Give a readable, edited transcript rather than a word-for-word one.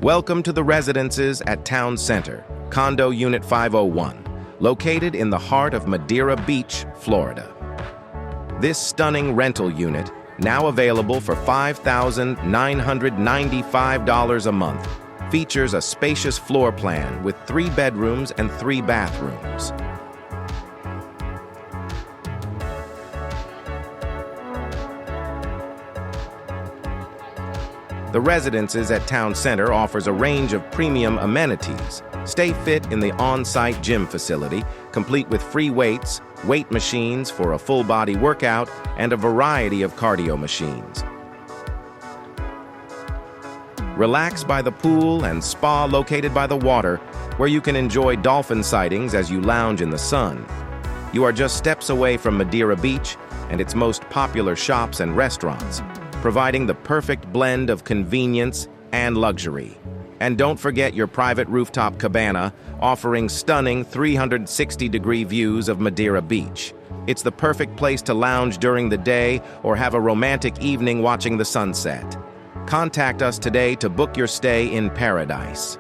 Welcome to the residences at Town Center, Condo Unit 501, located in the heart of Madeira Beach, Florida. This stunning rental unit, now available for $5,995 a month, features a spacious floor plan with 3 bedrooms and 3 bathrooms. The Residences at Town Center offers a range of premium amenities. Stay fit in the on-site gym facility, complete with free weights, weight machines for a full-body workout, and a variety of cardio machines. Relax by the pool and spa located by the water, where you can enjoy dolphin sightings as you lounge in the sun. You are just steps away from Madeira Beach and its most popular shops and restaurants, providing the perfect blend of convenience and luxury. And don't forget your private rooftop cabana, offering stunning 360-degree views of Madeira Beach. It's the perfect place to lounge during the day or have a romantic evening watching the sunset. Contact us today to book your stay in paradise.